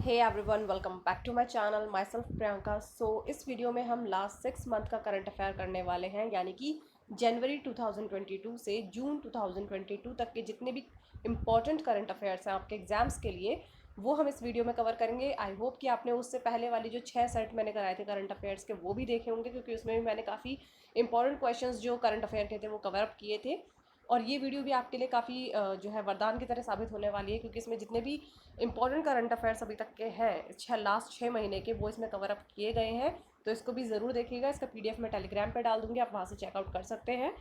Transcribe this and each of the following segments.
Hey everyone, welcome back to my channel. Myself Priyanka. So इस video में हम last 6 month का current affair करने वाले हैं, यानी कि जनवरी 2022 से जून 2022 तक के जितने भी इम्पॉर्टेंट करंट अफेयर्स हैं आपके एग्जाम्स के लिए, वो हम इस वीडियो में कवर करेंगे। आई होप कि आपने उससे पहले वाली जो 6 सेट मैंने कराए थे करंट अफेयर्स के वो भी देखे होंगे, क्योंकि उसमें भी मैंने काफ़ी इंपॉर्टेंट क्वेश्चंस जो करंट अफेयर के थे वो कवर अप किए थे। और ये वीडियो भी आपके लिए काफ़ी जो है वरदान की तरह साबित होने वाली है, क्योंकि इसमें जितने भी इंपॉर्टेंट करंट अफेयर्स अभी तक के हैं लास्ट 6 महीने के, वो इसमें कवर अप किए गए हैं। तो इसको भी ज़रूर देखिएगा। इसका PDF मैं टेलीग्राम पे डाल दूँगी, आप वहाँ से चेकआउट कर सकते हैं।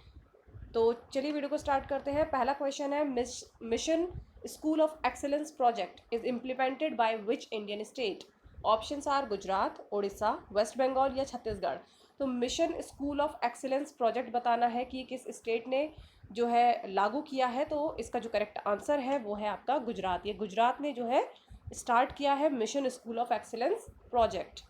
तो चलिए वीडियो को स्टार्ट करते हैं। पहला क्वेश्चन है, mission school of excellence project is implemented by which Indian state? Options are Gujarat, Orissa, West Bengal या छत्तीसगढ़। तो mission school of excellence project बताना है कि किस स्टेट ने जो है लागू किया है। तो इसका जो करेक्ट आंसर है वो है आपका गुजरात। ये गुजरात ने जो है स्टार्ट किया है mission school of excellence project.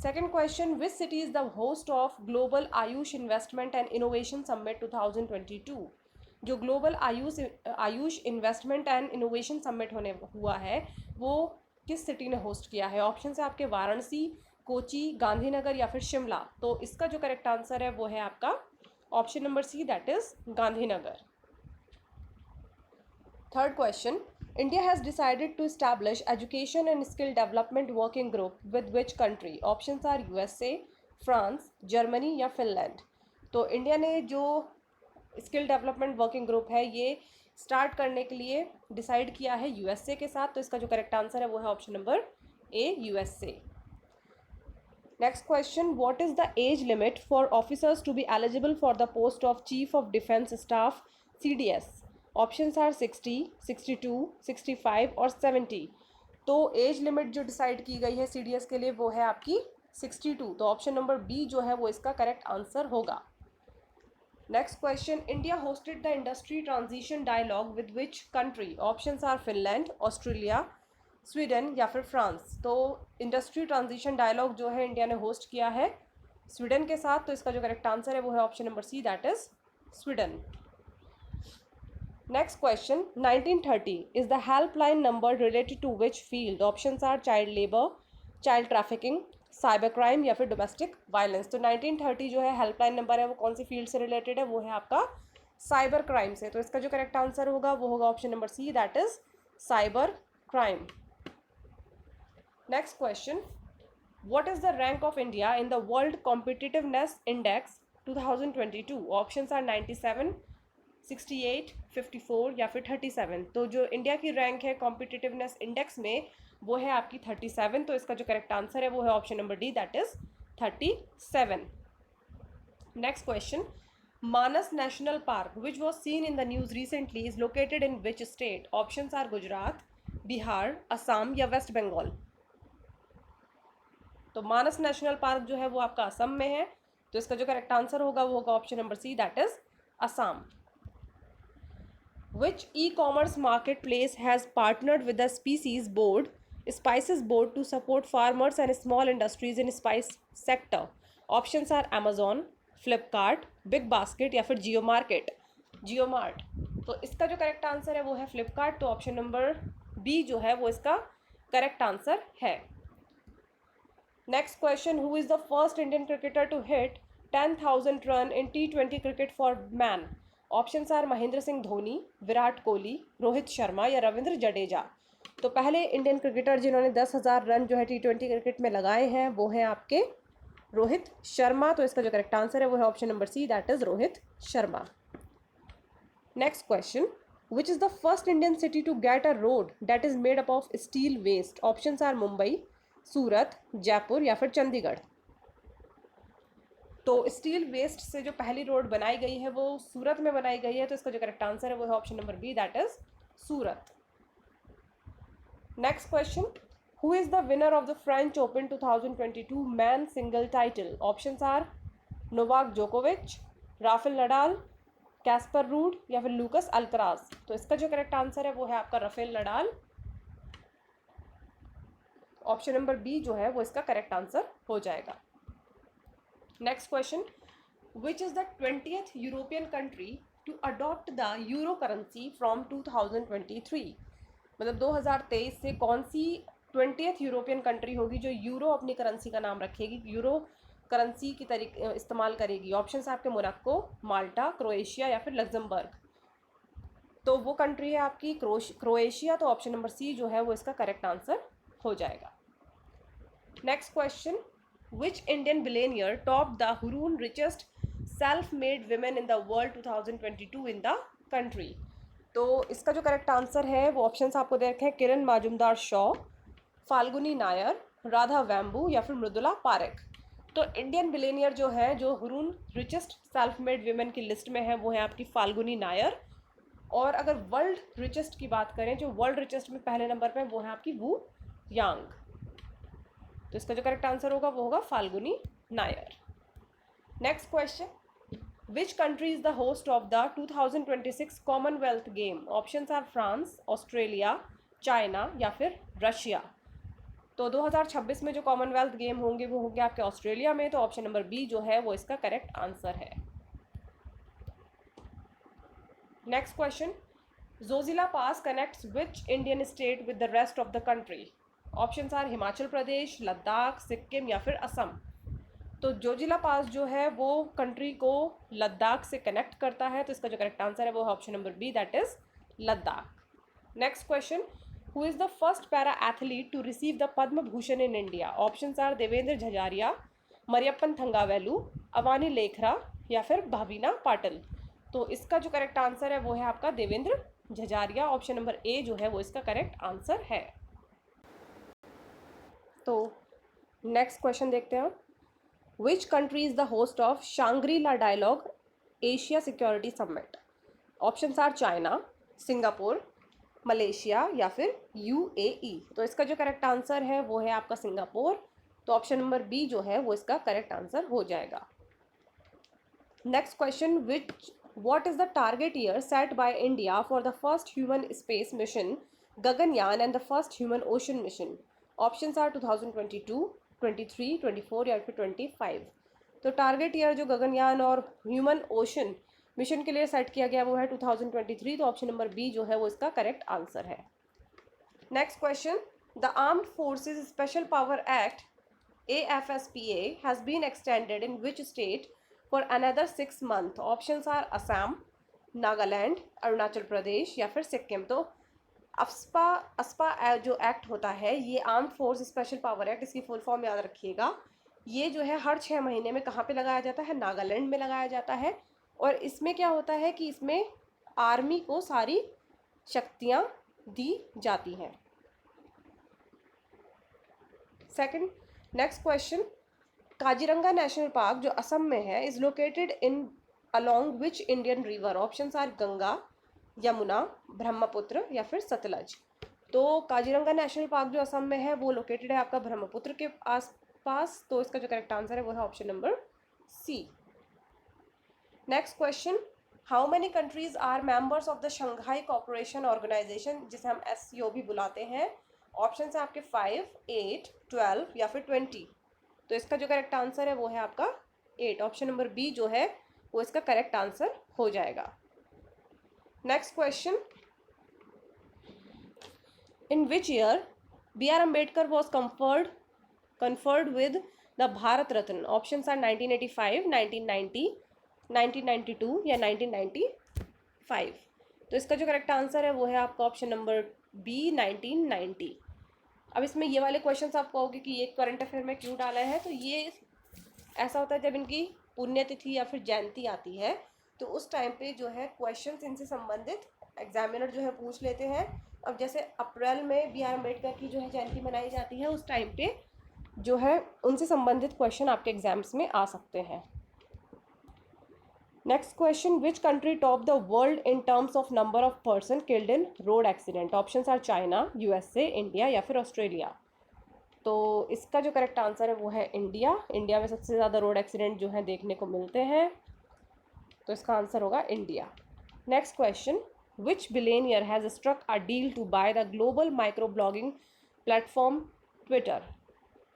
Second question, which city is the host of global Ayush investment and innovation summit 2022? जो global Ayush investment and innovation summit होने हुआ है वो किस सिटी ने होस्ट किया है? ऑप्शन है आपके वाराणसी, कोची, गांधीनगर या फिर शिमला। तो इसका जो करेक्ट आंसर है वो है आपका option number C, that is Gandhinagar. Third question, India has decided to establish education and skill development working group with which country? Options are USA, France, Germany या फिनलैंड। तो इंडिया ने जो स्किल डेवलपमेंट वर्किंग ग्रुप है ये start करने के लिए decide किया है USA के साथ। तो इसका जो करेक्ट आंसर है वो है option number A, USA। Next question, what is the age limit for officers to be eligible for the post of chief of defence staff CDS? Options are 60, 62, 65 और 70। तो एज लिमिट जो decide की गई है CDS के लिए वो है आपकी 62। तो ऑप्शन नंबर बी जो है वो इसका करेक्ट आंसर होगा। Next question, India hosted the industry transition dialogue with which country? Options are Finland, Australia, Sweden या फिर फ्रांस। तो इंडस्ट्री ट्रांजिशन डायलॉग जो है इंडिया ने होस्ट किया है स्वीडन के साथ। तो इसका जो करेक्ट आंसर है वो है option number C, that is Sweden. Next question, 1930 is the helpline number related to which field? Options are child labour, child trafficking, cyber crime या फिर डोमेस्टिक वायलेंस। तो 1930 जो है हेल्पलाइन नंबर है वो कौन सी फील्ड से रिलेटेड है? वो है आपका साइबर क्राइम से। तो इसका जो करेक्ट आंसर होगा वो होगा option number C, that is cyber crime. Next question, what is the rank of India in the world competitiveness index 2022? Options are 97, 68, 54 या फिर 37। तो जो इंडिया की रैंक है कॉम्पिटिटिवनेस इंडेक्स में वो है आपकी 37। तो इसका जो करेक्ट आंसर है वो है option number D, that is 37। Next question, Manas national park which was seen in the news recently is located in which state? Options are Gujarat, Bihar, Assam या वेस्ट बंगाल। तो मानस नेशनल पार्क जो है वो आपका असम में है। तो इसका जो करेक्ट आंसर होगा वो होगा option number C, that is Assam. Which e-commerce marketplace has partnered with the Spices Board to support farmers and small industries in spice sector? Options are Amazon, Flipkart, Big Basket या फिर जियोमार्ट। तो इसका जो correct answer है वो है फ्लिपकार्ट। तो option number B जो है वो इसका करेक्ट आंसर है। Next question, who is the first Indian cricketer to hit 10,000 run in T20 cricket for man? Options are Mahendra Singh Dhoni, Virat Kohli, Rohit Sharma या रविंद्र जडेजा। तो पहले इंडियन क्रिकेटर जिन्होंने 10,000 रन जो है T20 क्रिकेट में लगाए हैं वो हैं आपके रोहित शर्मा। तो इसका जो करेक्ट आंसर है वो है option number C, that is Rohit Sharma. Next question, which is the first Indian city to get a road that is made up of steel waste? Options are Mumbai, Surat, Jaipur या फिर चंडीगढ़। तो स्टील वेस्ट से जो पहली रोड बनाई गई है वो सूरत में बनाई गई है। तो इसका जो करेक्ट आंसर है वो है option number B, that is Surat. Next question, who is the winner of the French Open 2022 man single title? Options are Novak जोकोविच, राफेल नडाल, कैस्पर रूड या फिर लूकस अल्कराज। तो इसका जो करेक्ट आंसर है वो है आपका Rafael Nadal. Option number B जो है वो इसका करेक्ट आंसर हो जाएगा। Next question, which is the 20th European country to adopt the euro currency from 2023? मतलब 2023 से कौन सी 20th यूरोपियन कंट्री होगी जो यूरो अपनी करेंसी का नाम रखेगी, यूरो करेंसी की तरीके इस्तेमाल करेगी? ऑप्शन है आपके मोनाको, माल्टा, क्रोएशिया या फिर लग्जमबर्ग। तो वो कंट्री है आपकी क्रोएशिया, तो ऑप्शन नंबर सी जो है वो इसका करेक्ट आंसर हो जाएगा। Next question, which Indian billionaire top the Hurun richest self made women in the world 2022 in the country? तो इसका जो करेक्ट आंसर है वो ऑप्शन आपको दे रखे हैं, किरण माजुमदार शॉ, फाल्गुनी नायर, राधा वैम्बू या फिर मृदुला पारेख। तो इंडियन बिलियनियर जो है, जो Hurun richest self made women की लिस्ट में है, वो है आपकी फाल्गुनी नायर। और अगर वर्ल्ड रिचेस्ट की बात करें, जो वर्ल्ड रिचेस्ट में पहले नंबर पे वो है आपकी वू यांग। तो इसका जो करेक्ट आंसर होगा वो होगा Falguni Nayar. Next question, which country is the host of the 2026 Commonwealth game? Options are France, Australia, China या फिर रशिया। तो 2026 में जो कॉमनवेल्थ गेम होंगे वो होंगे आपके ऑस्ट्रेलिया में, तो ऑप्शन नंबर बी जो है वो इसका करेक्ट आंसर है। Next question, Zojila pass connects which Indian state with the rest of the country? Options are Himachal Pradesh, Ladakh, Sikkim या फिर असम। तो जोजिला पास जो है वो कंट्री को लद्दाख से कनेक्ट करता है, तो इसका जो करेक्ट आंसर है वो है option number B, that is Ladakh. Next question, who is the first para athlete to receive the Padma Bhushan in India? Options are Devendra Jhajharia, Mariyappan Thangavelu, Avani Lekhara या फिर भावीना पाटिल। तो इसका जो करेक्ट आंसर है वो है आपका देवेंद्र झझारिया, ऑप्शन नंबर ए जो है वो इसका करेक्ट आंसर है। तो नेक्स्ट क्वेश्चन देखते हैं, which country is the host of Shangri-La dialogue Asia security summit? Options are China, Singapore, Malaysia या फिर यूएई। तो इसका जो करेक्ट आंसर है वो है आपका सिंगापुर, तो ऑप्शन नंबर बी जो है वो इसका करेक्ट आंसर हो जाएगा। Next question, what is the target year set by India for the first human space mission Gaganyaan and the first human ocean mission? Options are 2022, 23, 24 या फिर 25। तो टारगेट ईयर जो गगनयान और ह्यूमन ओशन मिशन के लिए set किया गया वो है 2023, तो ऑप्शन नंबर बी जो है वो इसका करेक्ट आंसर है। Next question, the armed forces special power act AFSPA has been extended in which state for another 6 months? Options are Assam, Nagaland, Arunachal Pradesh या फिर सिक्किम। तो अस्पा जो एक्ट होता है, ये armed force special power act, इसकी फुल फॉर्म याद रखिएगा। ये जो है हर 6 महीने में कहाँ पे लगाया जाता है? नागालैंड में लगाया जाता है। और इसमें क्या होता है कि इसमें आर्मी को सारी शक्तियाँ दी जाती हैं। Second, next question, Kaziranga national park जो असम में है is located in along which Indian river? Options are Ganga, Yamuna, Brahmaputra या फिर सतलज। तो काजीरंगा नेशनल पार्क जो असम में है वो लोकेटेड है आपका ब्रह्मपुत्र के आसपास, तो इसका जो करेक्ट आंसर है वो है option number C. Next question, how many countries are members of the Shanghai cooperation organisation, जिसे हम SCO भी बुलाते हैं? ऑप्शंस है आपके 5, 8, 12 या फिर 20। तो इसका जो करेक्ट आंसर है वो है आपका 8, ऑप्शन नंबर बी जो है वो इसका करेक्ट आंसर हो जाएगा। Next question, in which year BR Ambedkar was conferred with the Bharat Ratna? Options are 1985, 1990, 1992 या 1995। तो इसका जो करेक्ट आंसर है वो है आपका ऑप्शन नंबर बी, 1990। अब इसमें ये वाले क्वेश्चंस आप कहोगे कि ये करंट अफेयर में क्यों डाला है, तो ये ऐसा होता है जब इनकी पुण्यतिथि या फिर जयंती आती है तो उस टाइम पे जो है क्वेश्चंस इनसे संबंधित एग्जामिनर जो है पूछ लेते हैं। अब जैसे अप्रैल में BR अम्बेडकर की जो है जयंती मनाई जाती है, उस टाइम पे जो है उनसे संबंधित क्वेश्चन आपके एग्जाम्स में आ सकते हैं। Next question, which country top the world in terms of number of person killed in road accident? Options are China, USA, India या फिर ऑस्ट्रेलिया। तो इसका जो करेक्ट आंसर है वो है इंडिया। इंडिया में सबसे ज़्यादा रोड एक्सीडेंट जो है देखने को मिलते हैं, तो इसका आंसर होगा India. Next question, which billionaire has struck a deal to buy the global micro blogging platform Twitter?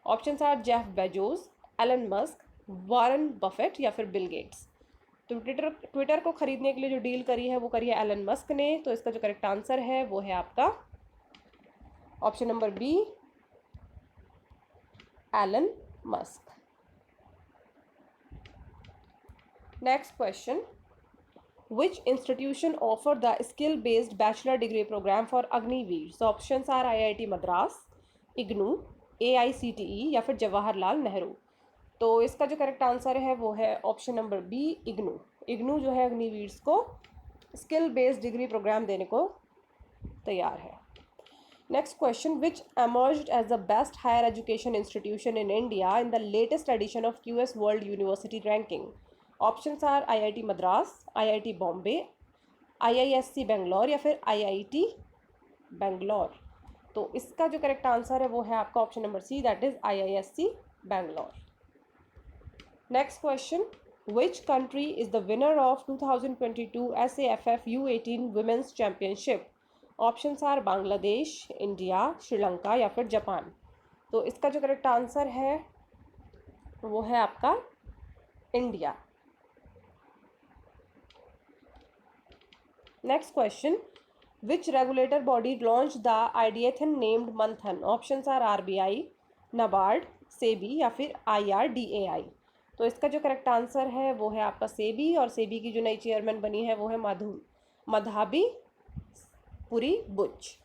Options are Jeff Bezos, Elon Musk, Warren Buffett या फिर बिल गेट्स। तो ट्विटर को खरीदने के लिए जो डील करी है वो करी है एलन मस्क ने, तो इसका जो करेक्ट आंसर है वो है आपका option number B, Elon Musk. Next question, which institution offer the skill based bachelor degree program for Agniveer? So options are IIT Madras, IGNU, AICTE या फिर जवाहरलाल नेहरू। तो इसका जो करेक्ट आंसर है वो है option number B, IGNOU. IGNOU जो है अग्निवीर को स्किल बेस्ड डिग्री प्रोग्राम देने को तैयार है। Next question, which emerged as the best higher education institution in India in the latest edition of QS World University Ranking? Options are IIT Madras, IIT Bombay, IISc Bangalore या फिर IIT Bangalore. तो इसका जो correct answer है वो है आपका option number C, that is IISc Bangalore. Next question, which country is the winner of 2022 SAFF U18 women's championship? Options are Bangladesh, India, Sri Lanka या फिर जापान। तो इसका जो करेक्ट आंसर है वो है आपका India. Next question, which regulator body launch the ideathon named Manthan? Options are RBI, NABARD, SEBI या फिर IRDAI। तो इसका जो करेक्ट आंसर है वो है आपका सेबी, और सेबी की जो नई चेयरमैन बनी है वो है Madhabi Puri Buch.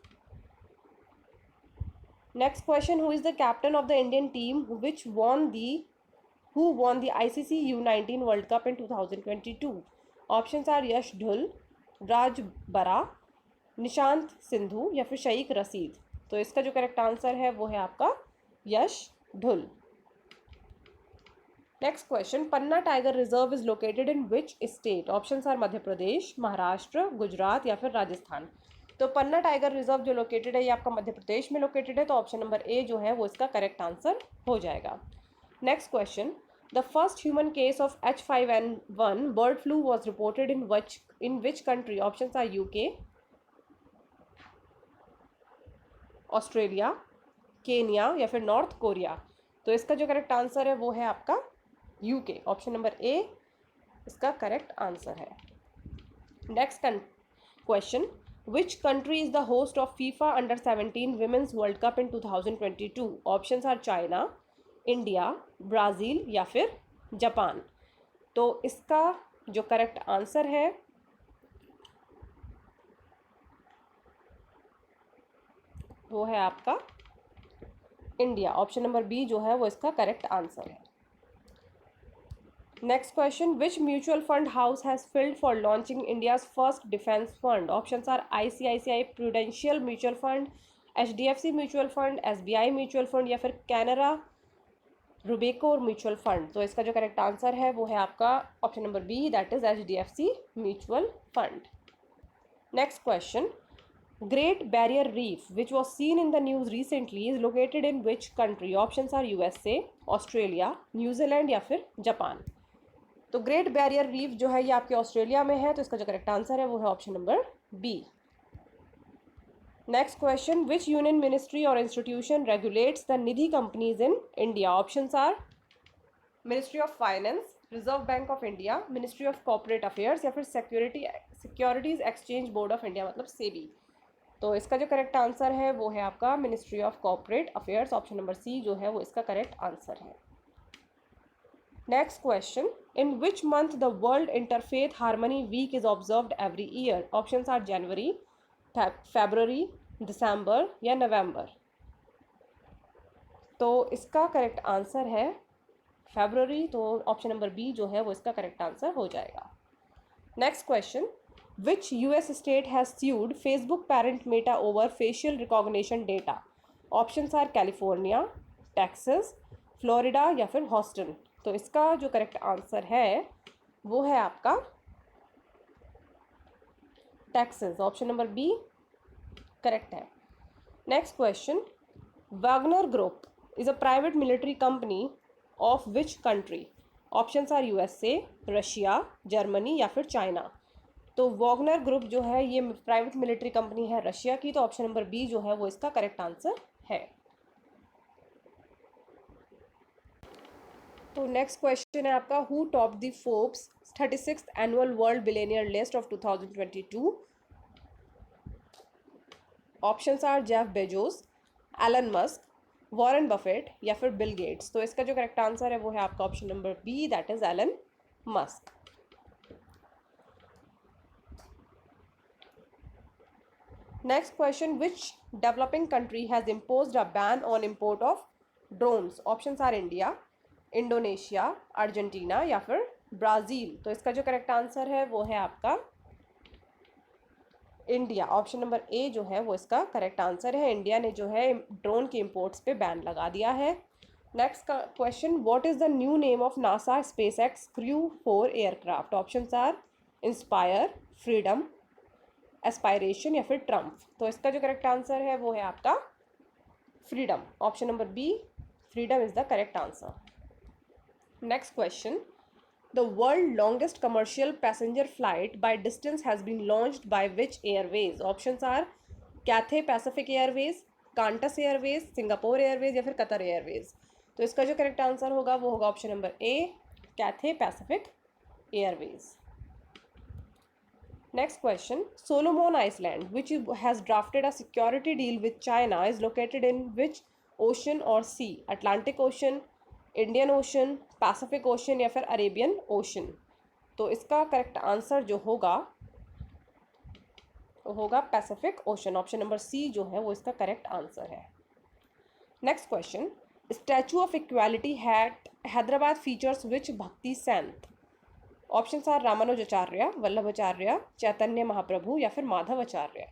Next question, who is the captain of the Indian team who won the ICC U19 World Cup in 2022? Options are Yash Dhull, Raj Bawa, Nishant Sindhu या फिर शईक रसीद। तो इसका जो करेक्ट आंसर है वो है आपका Yash Dhull. Next question, Panna tiger reserve is located in which state? Options are Madhya Pradesh, Maharashtra, Gujarat या फिर राजस्थान। तो पन्ना टाइगर रिजर्व जो लोकेटेड है ये आपका मध्य प्रदेश में लोकेटेड है, तो ऑप्शन नंबर ए जो है वो इसका करेक्ट आंसर हो जाएगा। Next question, the first human case of H5N1 bird flu was reported in which country? Options are UK, Australia, Kenya या फिर नॉर्थ कोरिया। तो इसका जो करेक्ट आंसर है वो है आपका UK, ऑप्शन नंबर ए इसका करेक्ट आंसर है। Next question, which country is the host of FIFA Under-17 Women's World Cup in 2022? Options are China, India, Brazil या फिर जापान। तो इसका जो करेक्ट आंसर है वो है आपका इंडिया, ऑप्शन नंबर बी जो है वो इसका करेक्ट आंसर है। Next question, which mutual fund house has filed for launching India's first defence fund? Options are ICICI Prudential mutual fund, HDFC mutual fund, SBI mutual fund या फिर Canara रुबेको mutual fund. तो इसका जो करेक्ट आंसर है वो है आपका option number B, that is HDFC mutual fund. Next question, Great Barrier Reef which was seen in the news recently is located in which country? Options are USA, Australia, New Zealand या फिर Japan. तो great Barrier reef जो है ये आपके Australia में है, तो इसका जो करेक्ट आंसर है वो है option number B. Next question, which union ministry or institution regulates the Nidhi companies in India? Options are ministry of finance, reserve bank of India, ministry of corporate affairs या फिर securities exchange board of India मतलब सेबी। तो इसका जो correct answer है वो है आपका ministry of corporate affairs, option number C जो है वो इसका करेक्ट आंसर है। Next question, in which month the world interfaith harmony week is observed every year? Options are January, February, December या नवंबर। तो इसका करेक्ट आंसर है फरवरी, तो ऑप्शन नंबर बी जो है वो इसका करेक्ट आंसर हो जाएगा। Next question, which US state has sued Facebook parent Meta over facial recognition data? Options are California, Texas, Florida या फिर हॉस्टन। तो इसका जो करेक्ट आंसर है वो है आपका Texas, option number B correct है। Next question, Wagner group is a private military company of which country? Options are USA, Russia, Germany या फिर चाइना। तो वागनर ग्रुप जो है ये प्राइवेट मिलिट्री कंपनी है रशिया की, तो ऑप्शन नंबर बी जो है वो इसका करेक्ट आंसर है। तो नेक्स्ट क्वेश्चन है आपका, who top the Forbes 36th annual world billionaire list of 2022? Options are Jeff Bezos, Elon Musk, Warren Buffett या फिर बिल गेट्स? तो इसका जो करेक्ट आंसर है वो है आपका option number B, that is Elon Musk. Next question, which developing country has imposed a ban on import of drones? Options are India, Indonesia, Argentina या फिर ब्राज़ील? तो इसका जो करेक्ट आंसर है वो है आपका इंडिया। ऑप्शन नंबर ए जो है वो इसका करेक्ट आंसर है। इंडिया ने जो है ड्रोन के इम्पोर्ट्स पे बैन लगा दिया है। Next question, what is the new name of NASA SpaceX crew 4 aircraft? Options are Inspire, Freedom, Aspiration या फिर ट्रम्प? तो इसका जो करेक्ट आंसर है वो है आपका freedom. Option number B, freedom is the correct answer. Next question, the world longest commercial passenger flight by distance has been launched by which airways? Options are Cathay Pacific Airways, Qantas Airways, Singapore Airways या फिर Qatar Airways? तो इसका जो correct answer होगा वो होगा option number A, Cathay Pacific Airways. Next question, Solomon Island, which has drafted a security deal with China, is located in which ocean or sea? Atlantic Ocean, Indian Ocean, Pacific Ocean या फिर Arabian Ocean? तो इसका correct answer जो होगा वो होगा Pacific Ocean. Option number C जो है वो इसका करेक्ट आंसर है। Next question, statue of equality at Hyderabad features which bhakti saint? Options are Ramanujacharya, Vallabhacharya, Chaitanya Mahaprabhu या फिर माधवाचार्य?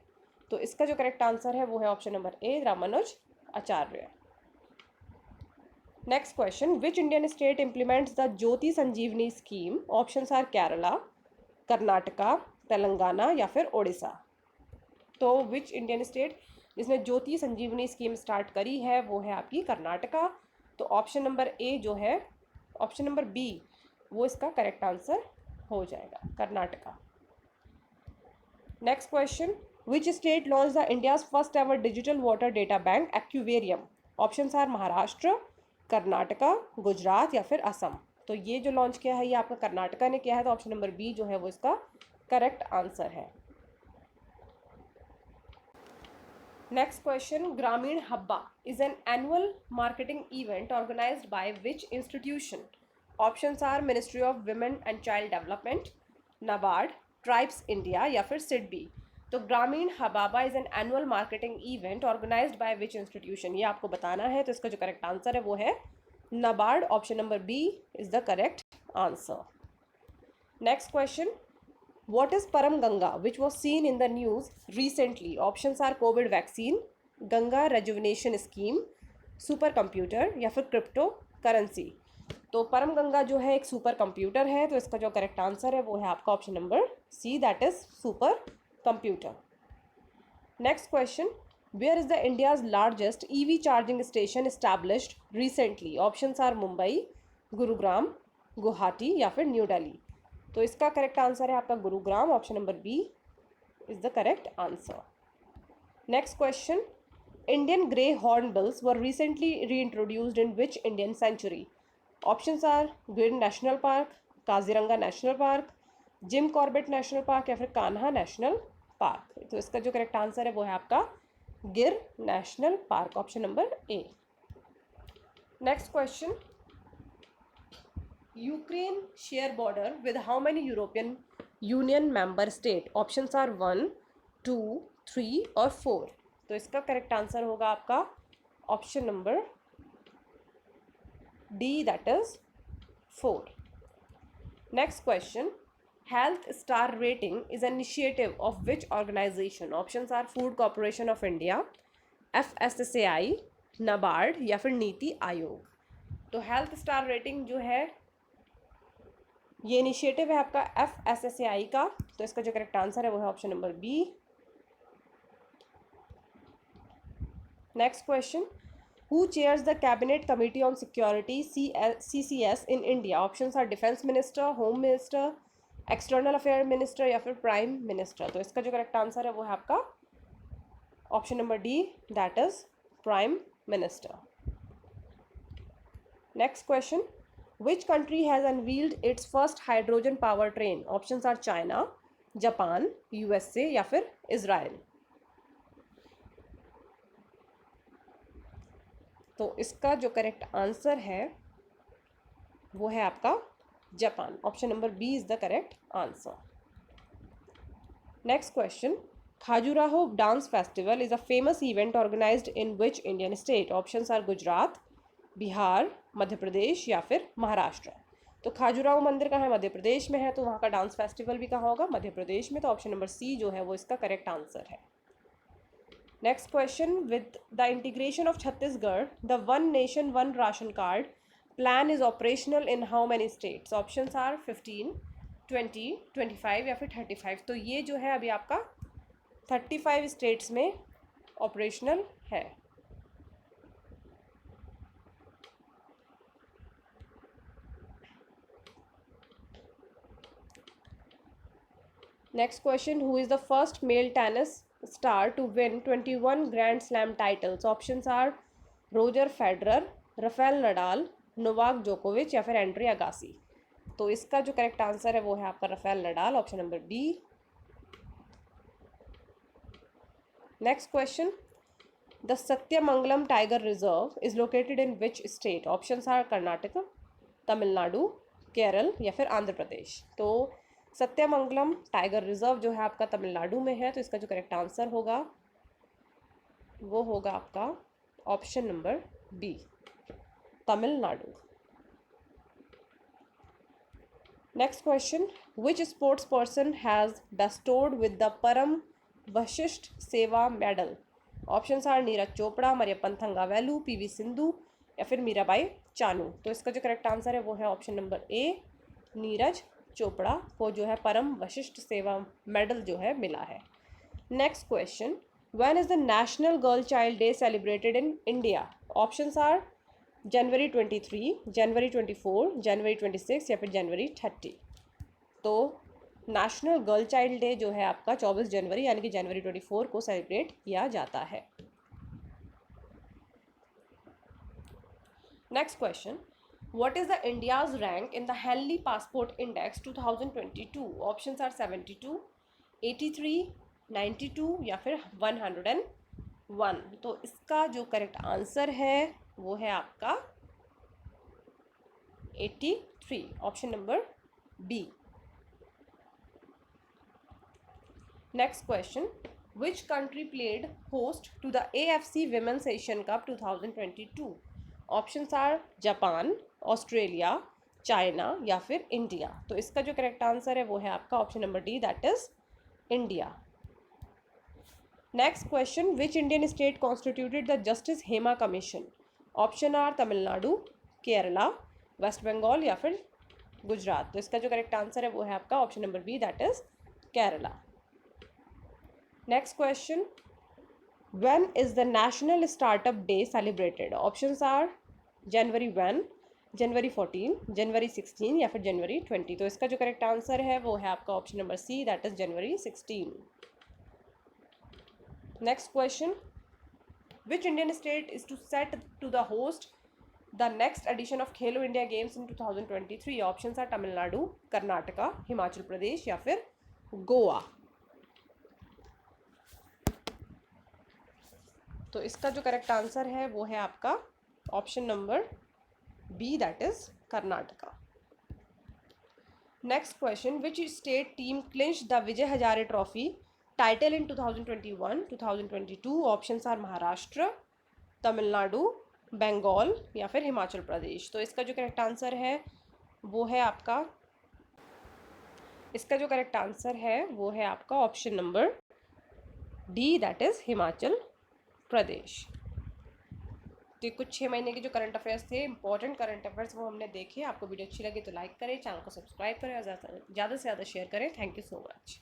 तो इसका जो करेक्ट आंसर है वो है option number A, Ramanuj Acharya. Next question, which Indian state implements the Jyoti Sanjeevani scheme? Options are Kerala, Karnataka, Telangana या फिर ओडिशा? तो विच इंडियन स्टेट जिसने ज्योति संजीवनी स्कीम स्टार्ट करी है वो है आपकी कर्नाटका। तो ऑप्शन नंबर ए जो है, ऑप्शन नंबर बी वो इसका करेक्ट आंसर हो जाएगा, Karnataka. Next question, which state launch the India's first ever digital water data bank aquarium? Options are Maharashtra, Karnataka, Gujarat या फिर असम? तो ये जो लॉन्च किया है ये आपका कर्नाटका ने किया है। तो ऑप्शन नंबर बी जो है वो इसका करेक्ट आंसर है। Next question, Grameen Habba is an annual marketing event organised by which institution? Options are ministry of women and child development, NABARD, Tribes India या फिर सिडबी? तो Grameen Habba is an annual marketing event organised by which institution, ये आपको बताना है। तो इसका जो करेक्ट आंसर है वो है NABARD. Option number B is the correct answer. Next question, what is Param Ganga which was seen in the news recently? options are covid vaccine, Ganga rejuvenation scheme, super computer या फिर क्रिप्टो करेंसी? तो परम गंगा जो है एक सुपर कंप्यूटर है। तो इसका जो करेक्ट आंसर है वो है आपका option number C, that is supercomputer. Next question, where is the India's largest EV charging station established recently? Options are Mumbai, Gurugram, Guwahati या फिर न्यू दिल्ली? तो इसका करेक्ट आंसर है आपका Gurugram. Option number B is the correct answer. Next question, Indian grey hornbills were recently reintroduced in which Indian sanctuary? Options are Gir national park, Kaziranga national park, Jim Corbett national park या फिर Kanha national park? तो इसका जो correct answer है वो है आपका Gir national park. Option number A. Next question, Ukraine share border with how many European Union member state? Options are 1, 2, 3 और 4? तो इसका करेक्ट आंसर होगा आपका option number D, that is 4। Next question, health star rating is an initiative of which organisation? Options are food corporation of India, FSSAI, NABARD या फिर नीति आयोग? तो health star rating जो है ये इनिशिएटिव है आपका FSSAI का। तो इसका जो करेक्ट आंसर है वो है option number B. Next question, who chairs the cabinet committee on security CCS in India? Options are defence minister, home minister, external affair minister या फिर प्राइम मिनिस्टर? तो इसका जो करेक्ट आंसर है वो है आपका option number D, that is prime minister. Next question, which country has unveiled its first hydrogen power train? options are China, Japan, USA या फिर Israel? तो इसका जो करेक्ट आंसर है वो है आपका जापान। Option number B is the correct answer. Next question, Khajuraho dance festival is a famous event organized in which Indian state? Options are Gujarat, Bihar, Madhya Pradesh या फिर महाराष्ट्र। तो खाजुराहो मंदिर कहाँ है? मध्य प्रदेश में है, तो वहाँ का डांस फेस्टिवल भी कहाँ होगा? मध्य प्रदेश में। तो ऑप्शन नंबर सी जो है वो इसका करेक्ट आंसर है। Next question, with the integration of Chhattisgarh the one nation one ration card plan is operational in how many states? Options are 15, 20, 25 या फिर 35। तो ये जो है अभी आपका 35 स्टेट्स में ऑपरेशनल है। Next question, who is the first male tennis star to win 21 grand slam titles? Options are Roger Federer, Rafael Nadal, Novak जोकोविच या फिर एंड्रे अगासी। तो इसका जो करेक्ट आंसर है वो है आपका Rafael Nadal. Option number B. Next question, the Sathyamangalam tiger reserve is located in which state? Options are Karnataka, Tamil Nadu, Kerala या फिर आंध्र प्रदेश। तो सत्यमंगलम टाइगर रिजर्व जो है आपका तमिलनाडु में है, तो इसका जो करेक्ट आंसर होगा वो होगा आपका option number B, Tamil Nadu. Next question, which sports person has bestowed with the Param Vishisht Seva medal? Options are Neeraj Chopra, Mariyappan Thangavelu, PV Sindhu या फिर मीराबाई चानू। तो इसका जो करेक्ट आंसर है वो है ऑप्शन नंबर ए, नीरज चोपड़ा को जो है परम वशिष्ठ सेवा मेडल जो है मिला है। Next question, when is the national girl child day celebrated in India? Options are January 23, January 24, January 26 या फिर जनवरी 30। तो नेशनल गर्ल चाइल्ड डे जो है आपका 24 जनवरी यानी कि जनवरी 24 को सेलिब्रेट किया जाता है। Next question, what is the India's rank in the Henley passport index 2022? Options are 72, 83, 92 या फिर 101। तो इसका जो करेक्ट आंसर है वो है आपका 83, option number B. Next question, which country played host to the AFC Women's Asian Cup 2022? Options are Japan, Australia, China या फिर इंडिया। तो इसका जो करेक्ट आंसर है वो है आपका option number D, that is India. Next question, which Indian state constituted the justice Hema commission? Option are Tamil Nadu, Kerala, West Bengal या फिर गुजरात। तो इसका जो करेक्ट आंसर है वो है आपका option number B, that is Kerala. Next question, when is the national startup day celebrated? Options are January 1, January 14, January 16 या फिर जनवरी 20। तो इसका जो करेक्ट आंसर है वो है आपका option number C, that is January 16। Next question, which Indian state is to set to the host the next edition of Khelo India games in 2023? Options are Tamil Nadu, Karnataka, Himachal Pradesh या फिर गोवा। तो इसका जो करेक्ट आंसर है वो है आपका option number B, that is Karnataka. Next question, which state team clinch the Vijay Hazare trophy title in 2021, 2022? Options are Maharashtra, Tamil Nadu, Bengal या फिर हिमाचल प्रदेश। तो इसका जो करेक्ट आंसर है वो है आपका option number D, that is Himachal Pradesh. तो कुछ 6 महीने के जो करंट अफेयर्स थे, इंपॉर्टेंट करंट अफेयर्स, वो हमने देखे। आपको वीडियो अच्छी लगी तो लाइक करें, चैनल को सब्सक्राइब करें और ज़्यादा से ज़्यादा शेयर करें। Thank you so much.